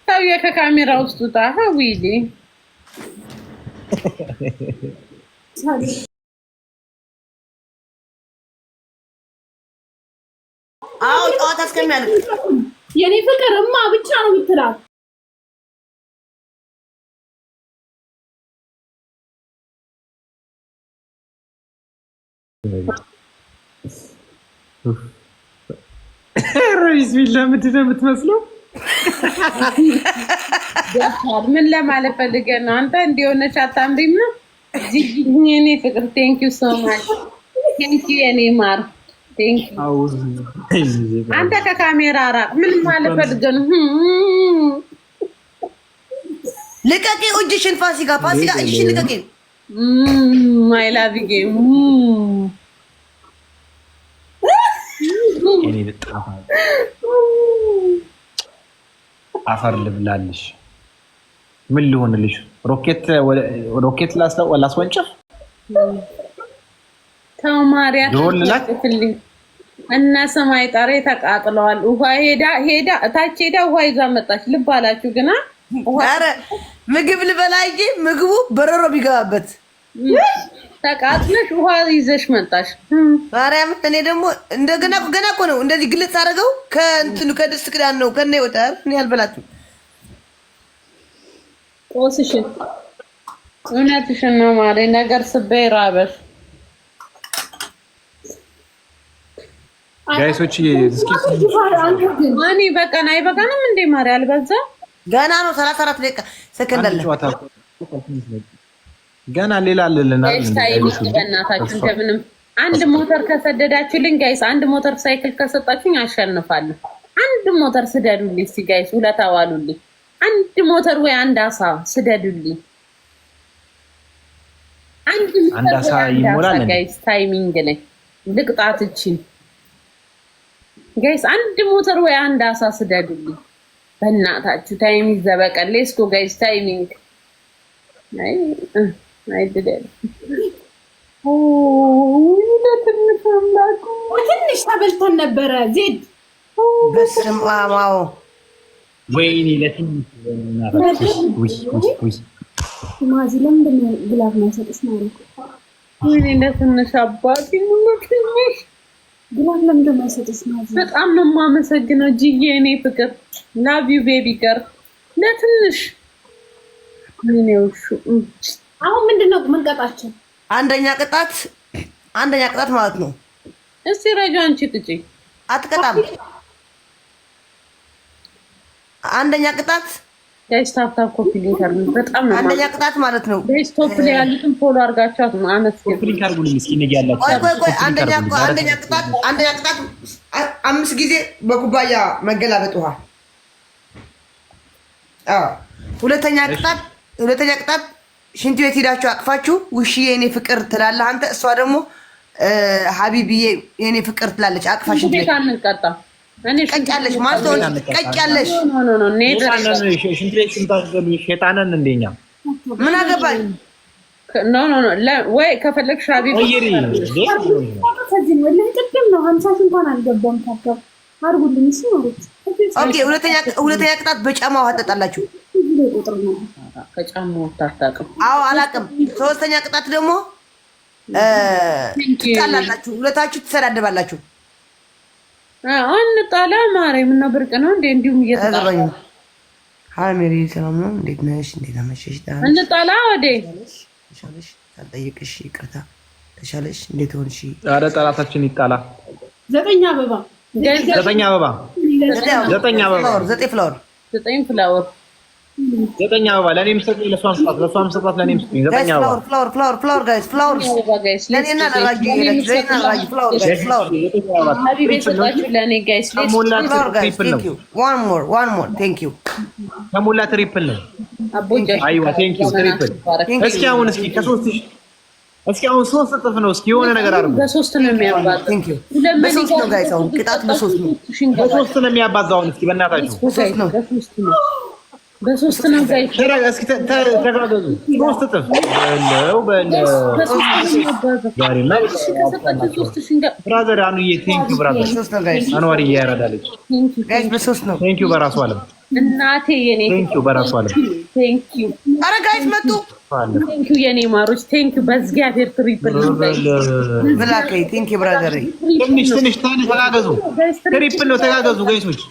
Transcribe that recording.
ታውያ ከካሜራ ውስጥ ወጣ ሀዊሊ አው ጨዋታ እስከሚያልቅ የኔ ፍቅርማ ብቻ ነው የምትላት። ቢስሚላ ምንድን ነው የምትመስለው? ምን ለማለት ፈልገህ ነው አንተ? እንዲሆነች አታምሪም ነው የኔ ፍቅር። ቴንክ ዩ ሶ ማች ቴንክ ዩ የኔ ማር ቴንክ ዩ። አንተ ከካሜራ ራቅ። ምን ማለት ፈልገህ ነው? ልቀቂ እጅሽን ፋሲካ እጅሽን ልቀቂ። ማይ ላቭ ጌም እኔ በጣም አፈር ልብላልሽ። ምን ልሆንልሽ? ሮኬት ላስወንጭፍ? ተማሪያ ትልኝ እና ሰማይ ጣሬ ተቃጥለዋል። ውሃ ሄዳ እታች ሄዳ ውሃ ይዛ መጣች። ልብ አላችሁ ግና ኧረ ምግብ ልበላዬ ምግቡ በረሮ ቢገባበት ተቃጥለሽ ውሃ ይዘሽ መጣሽ። ማርያም እኔ ደግሞ እንደገና ገና እኮ ነው እንደዚህ ግልጽ አድርገው ከእንትኑ ከድስት ክዳን ነው ከነ ይወጣ እኔ አልበላችም። ቆስሽን እውነትሽን ነው ማለት ነገር ስበይ ራበሽ። ጋይሶች እስኪ ማኒ በቀን አይበቃንም እንዴ? ማሪ አልበዛ ገና ነው 34 ደቂቃ ሰከንድ አለ ገና ሌላ አለልናል። በእናታችሁ እንደምንም አንድ ሞተር ከሰደዳችሁልኝ ጋይስ፣ አንድ ሞተር ሳይክል ከሰጣችሁኝ አሸንፋለሁ። አንድ ሞተር ስደዱልኝ እስቲ ጋይስ፣ ሁለት አዋሉልኝ። አንድ ሞተር ወይ አንድ አሳ ስደዱልኝ። አንድ አሳ ይሞላል ጋይስ። ታይሚንግ ላይ ልቅጣት እቺ ጋይስ፣ አንድ ሞተር ወይ አንድ አሳ ስደዱልኝ በእናታችሁ። ታይሚንግ ዘበቀል ሌትስ ጎ ጋይስ። ታይሚንግ አይደለም ትንሽ ተበልተን ነበረ። ዜድ በስመ አብ ወይኔ ለትንሽ ማዚ ለምንድን ነው ግላፍ ማይሰጥሽ ማለት ነው? ወይኔ ለትንሽ አባቴ ነው ትንሽ ግላፍ ለምንድን ነው ማይሰጥሽ ማዚ? በጣም ነው የማመሰግነው ጂዬ እኔ ፍቅር ላቭ ዩ ቤቢ ገር ለትንሽ ምንውሹ አሁን ምንድነው መንቀጣችን? አንደኛ ቅጣት ማለት ነው። እስቲ ረጁ አንቺ ቅጪ አትቀጣም። አንደኛ ቅጣት ጋይስ ታፕታፕ ኮፒ ሊንክ አርጉ። በጣም ነው አንደኛ ቅጣት ማለት ነው። ጋይስ ቶፕ ላይ ያሉትን ፎሎ አርጋቻት ነው አነስ ኮፒ ሊንክ አርጉልኝ እስኪ ነገ ያላችሁ። ቆይ አንደኛ ቅጣት 5 ጊዜ በኩባያ መገላበጥ ውሃ። ሁለተኛ ቅጣት ሽንት ቤት ሄዳችሁ አቅፋችሁ ውሽዬ የኔ ፍቅር ትላለህ አንተ፣ እሷ ደግሞ ሀቢቢዬ የኔ ፍቅር ትላለች አቅፋ ሽንት ቤት አንቀጣ። እኔ ቀጫለሽ ማስተውን ቀጫለሽ ሽንት ቤት ስንታገሉ ሸጣነን እንደኛ ምን አገባኝ? ኖ ወይ ከፈለግሽ ሀቢቢ ከዚህ ወላሂ ቅድም ነው 50 ሺህ እንኳን አልገባም። ታከብ አርጉልኝ እሺ ማለት ኦኬ። ሁለተኛ ቅጣት በጫማ ውሃ ትጠጣላችሁ። ከጫማው ታጣቀም። አዎ አላውቅም። ሶስተኛ ቅጣት ደግሞ ትጣላላችሁ፣ ሁለታችሁ ትሰዳደባላችሁ። አንጣላ ማርያም እና ብርቅ ነው እንዴ? እንዲሁም እየተጣላ ሃይ ሜሪ ሰላም ነው? እንዴት ነሽ? እንዴት አመሸሽ? እንጣላ ወዴ ተሻለሽ? ሳልጠይቅሽ ይቅርታ። ተሻለሽ? እንዴት ሆንሽ? ኧረ ጠላታችን ይጣላ። 9 አበባ 9 አበባ 9 አበባ 9 ፍላወር 9 ፍላወር 9 አበባ ለኔም ሰጥኝ፣ ለሷም ሰጣት፣ ለኔም ሰጥኝ። 9 አበባ ፍላወር ጋይስ ፍላወር ለኔና ለራጂ ፍላወር ጋይስ ፍላወር ሀቢቢ ሰጣችሁ ለኔ ጋይስ one more thank you ከሞላ ትሪፕል ነው። አይዋ ቴንክ ዩ ትሪፕል። እስኪ ከ3 እስኪ አሁን 3 እጥፍ ነው። እስኪ የሆነ ነገር አድርጉ። በ3 ነው የሚያባዛው። ቴንክ ዩ በ3 ነው ጋይስ። አሁን ቅጣት በ3 ነው። በ3 ነው የሚያባዛው። እስኪ በእናታችሁ በ3 ነው ጋይስ። እስኪ ተጋገዙ። 3 እጥፍ በለው ዛሬ ላይ ብራዘር አንዬ ቴንክ ዩ ብራዘር። አንዋር ያራዳለች ጋይስ በ3 ነው። ቴንክ ዩ በራሱ አለም እናቴ የኔ ቴንኪው በራሱ አለ ቴንኪው። ኧረ ጋይስ መጡ። ቴንኪው የኔ ማሮች ቴንኪው። በእግዚአብሔር ትሪፕል ብላከይ ቴንኪው ብራዘር። ትንሽ ተጋገዙ። ትሪፕል ነው ተጋገዙ ጋይሶች።